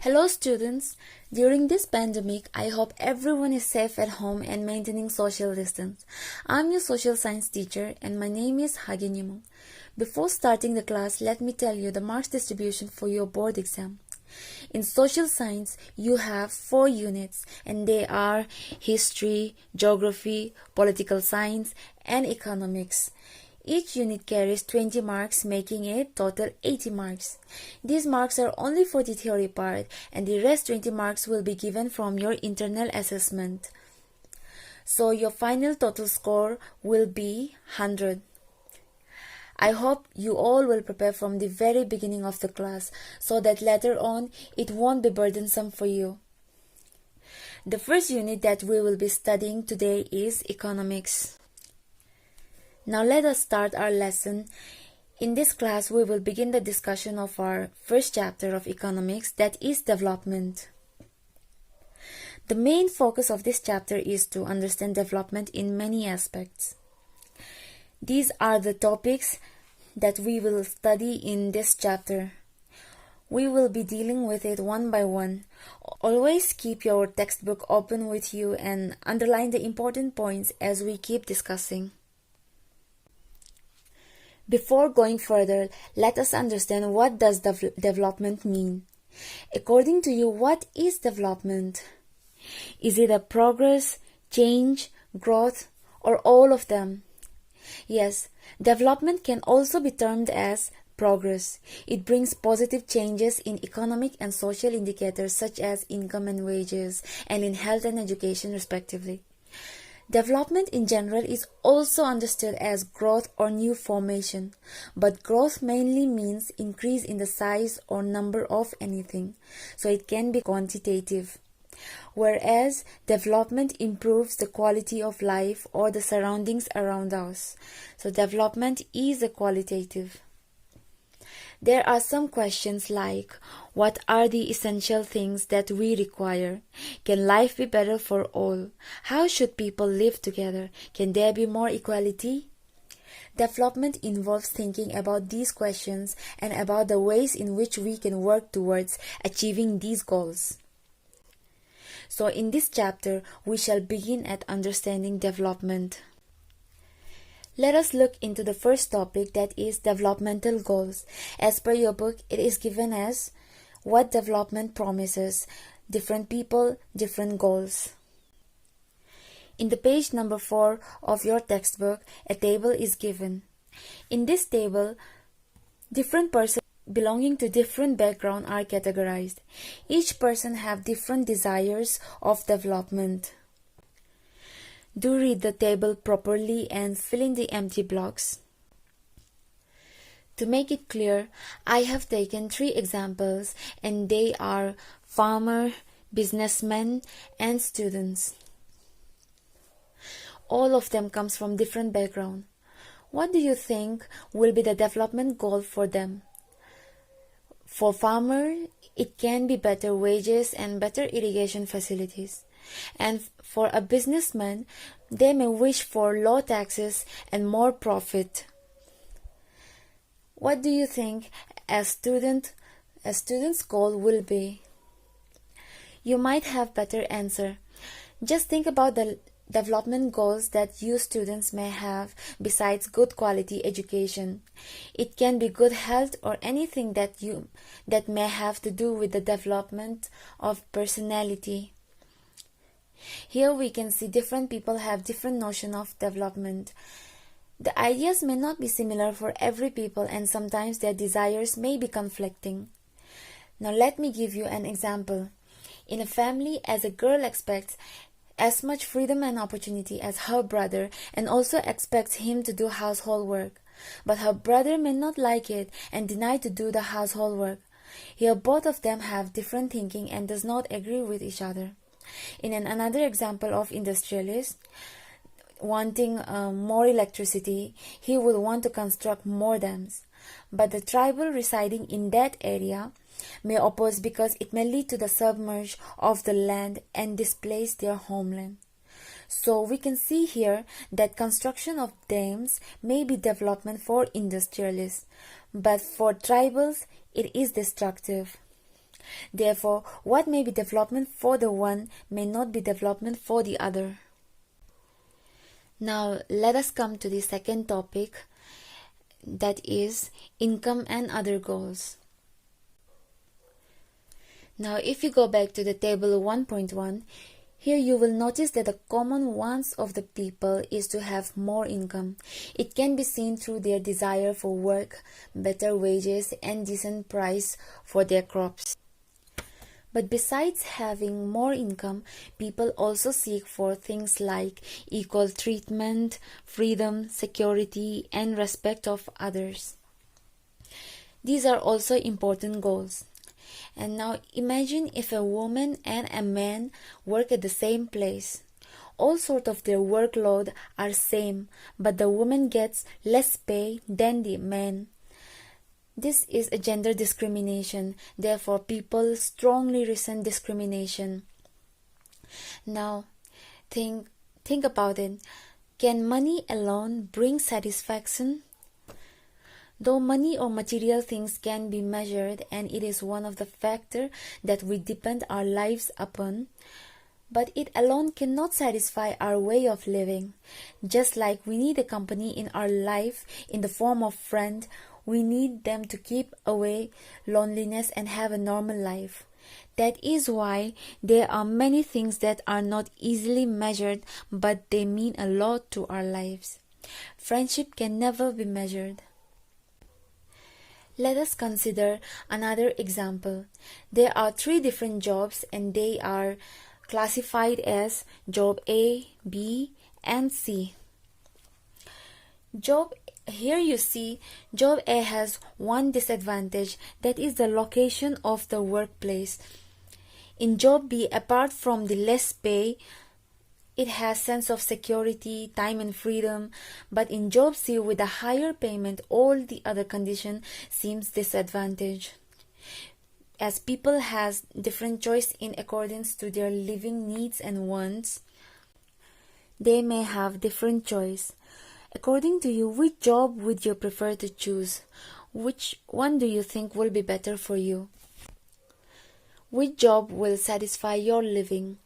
Hello students, during this pandemic, I hope everyone is safe at home and maintaining social distance. I'm your social science teacher and my name is Hagenimo. Before starting the class, let me tell you the marks distribution for your board exam. In social science, you have 4 units and they are history, geography, political science and economics. Each unit carries 20 marks, making it total 80 marks. These marks are only for the theory part, and the rest 20 marks will be given from your internal assessment. So your final total score will be 100. I hope you all will prepare from the very beginning of the class, so that later on it won't be burdensome for you. The first unit that we will be studying today is economics. Now let us start our lesson. In this class, we will begin the discussion of our first chapter of economics, that is development. The main focus of this chapter is to understand development in many aspects. These are the topics that we will study in this chapter. We will be dealing with it one by one. Always keep your textbook open with you and underline the important points as we keep discussing. Before going further, let us understand what does development mean. According to you, what is development? Is it a progress, change, growth, or all of them? Yes, development can also be termed as progress. It brings positive changes in economic and social indicators such as income and wages, and in health and education respectively. Development in general is also understood as growth or new formation, but growth mainly means increase in the size or number of anything, so it can be quantitative. Whereas development improves the quality of life or the surroundings around us, so development is a qualitative. There are some questions like, what are the essential things that we require? Can life be better for all? How should people live together? Can there be more equality? Development involves thinking about these questions and about the ways in which we can work towards achieving these goals. So in this chapter, we shall begin at understanding development. Let us look into the first topic, that is developmental goals. As per your book, it is given as what development promises. Different people, different goals. In the page number 4 of your textbook, a table is given. In this table, different persons belonging to different background are categorized. Each person have different desires of development. Do read the table properly and fill in the empty blocks. To make it clear, I have taken 3 examples and they are farmer, businessmen and students. All of them comes from different background. What do you think will be the development goal for them? For farmer, it can be better wages and better irrigation facilities. And for a businessman, they may wish for low taxes and more profit. What do you think a student's goal will be? You might have better answer. Just think about the development goals that you students may have besides good quality education. It can be good health or anything that may have to do with the development of personality. Here we can see different people have different notion of development. The ideas may not be similar for every people and sometimes their desires may be conflicting. Now let me give you an example. In a family, as a girl expects as much freedom and opportunity as her brother and also expects him to do household work. But her brother may not like it and deny to do the household work. Here both of them have different thinking and does not agree with each other. In another example of industrialist wanting more electricity, he would want to construct more dams. But the tribal residing in that area may oppose because it may lead to the submerge of the land and displace their homeland. So we can see here that construction of dams may be development for industrialists, but for tribals it is destructive. Therefore, what may be development for the one may not be development for the other. Now let us come to the second topic, that is income and other goals. Now if you go back to the table 1.1, here you will notice that the common wants of the people is to have more income. It can be seen through their desire for work, better wages, and decent price for their crops. But besides having more income, people also seek for things like equal treatment, freedom, security, and respect of others. These are also important goals. And now imagine if a woman and a man work at the same place. All sorts of their workload are same, but the woman gets less pay than the man. This is a gender discrimination. Therefore, people strongly resent discrimination. Now, think about it. Can money alone bring satisfaction? Though money or material things can be measured and it is one of the factors that we depend our lives upon, but it alone cannot satisfy our way of living. Just like we need a company in our life in the form of friend, we need them to keep away loneliness and have a normal life. That is why there are many things that are not easily measured, but they mean a lot to our lives. Friendship can never be measured. Let us consider another example. There are 3 different jobs and they are classified as job A, B, and C. Here you see job A has one disadvantage, that is the location of the workplace. In job B, apart from the less pay, it has sense of security, time and freedom, but in job C with a higher payment, all the other condition seems disadvantage. As people has different choice in accordance to their living needs and wants, they may have different choice. According to you, which job would you prefer to choose? Which one do you think will be better for you? Which job will satisfy your living?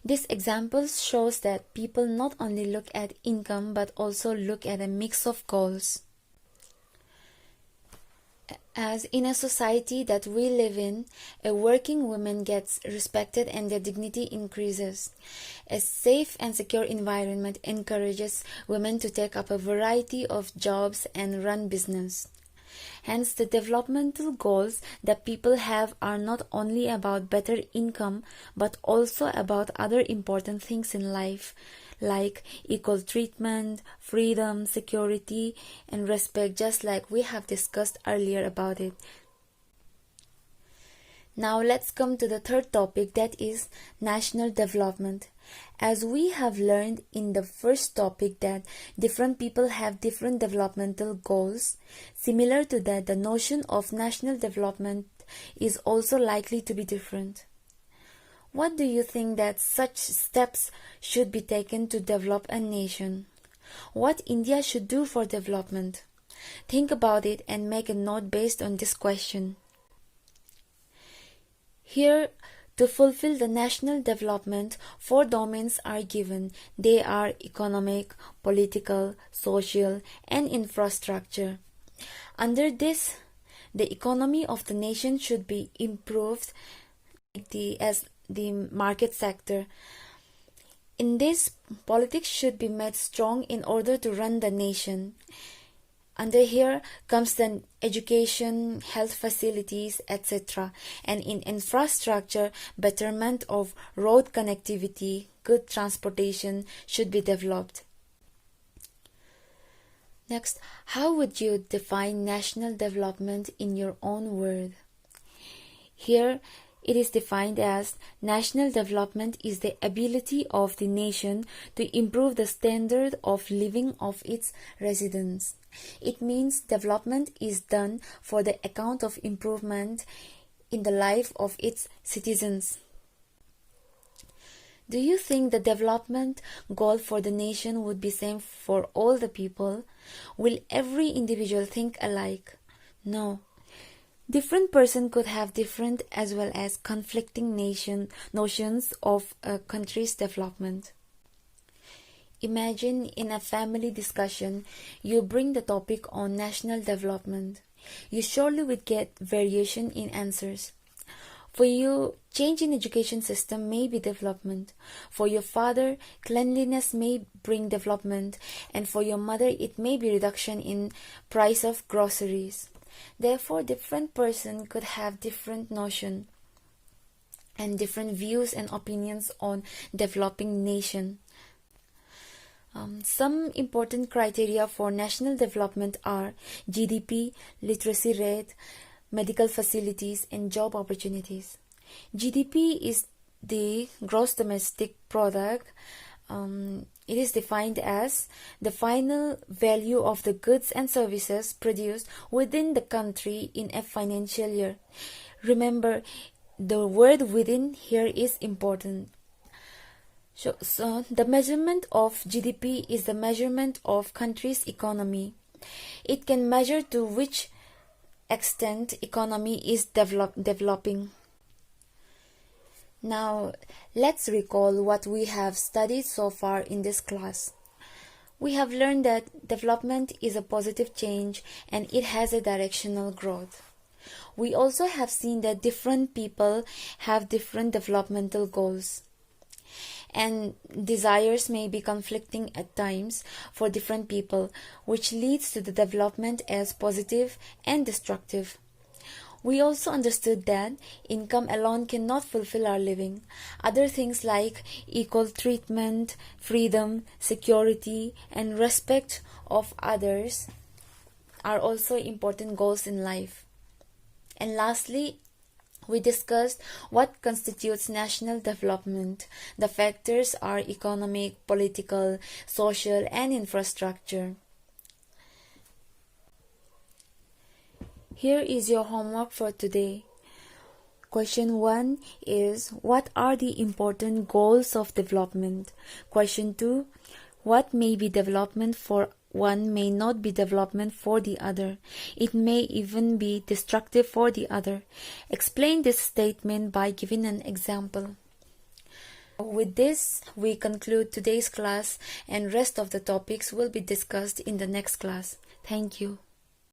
This example shows that people not only look at income but also look at a mix of goals. As in a society that we live in, a working woman gets respected and their dignity increases. A safe and secure environment encourages women to take up a variety of jobs and run business. Hence, the developmental goals that people have are not only about better income, but also about other important things in life, like equal treatment, freedom, security, and respect, just like we have discussed earlier about it. Now let's come to the third topic, that is national development. As we have learned in the first topic that different people have different developmental goals, similar to that, the notion of national development is also likely to be different. What do you think that such steps should be taken to develop a nation? What India should do for development? Think about it and make a note based on this question. Here, to fulfill the national development, 4 domains are given. They are economic, political, social, and infrastructure. Under this, the economy of the nation should be improved as the market sector. In this, politics should be made strong in order to run the nation. Under here comes the education, health facilities, etc. And in infrastructure, betterment of road connectivity, good transportation should be developed. Next, how would you define national development in your own word? Here, it is defined as national development is the ability of the nation to improve the standard of living of its residents. It means development is done for the account of improvement in the life of its citizens. Do you think the development goal for the nation would be same for all the people? Will every individual think alike? No. Different person could have different as well as conflicting notions of a country's development. Imagine in a family discussion, you bring the topic on national development. You surely would get variation in answers. For you, change in education system may be development. For your father, cleanliness may bring development, and for your mother, it may be reduction in price of groceries. Therefore, different person could have different notion and different views and opinions on developing nation. Some important criteria for national development are GDP, literacy rate, medical facilities, and job opportunities. GDP is the gross domestic product. It is defined as the final value of the goods and services produced within the country in a financial year. Remember, the word within here is important. So the measurement of GDP is the measurement of country's economy. It can measure to which extent economy is developing. Now, let's recall what we have studied so far in this class. We have learned that development is a positive change and it has a directional growth. We also have seen that different people have different developmental goals, and desires may be conflicting at times for different people, which leads to the development as positive and destructive. We also understood that income alone cannot fulfill our living. Other things like equal treatment, freedom, security, and respect of others are also important goals in life. And lastly, we discussed what constitutes national development. The factors are economic, political, social, and infrastructure. Here is your homework for today. Question 1 is, what are the important goals of development? Question 2, what may be development for one may not be development for the other. It may even be destructive for the other. Explain this statement by giving an example. With this, we conclude today's class, and rest of the topics will be discussed in the next class. Thank you.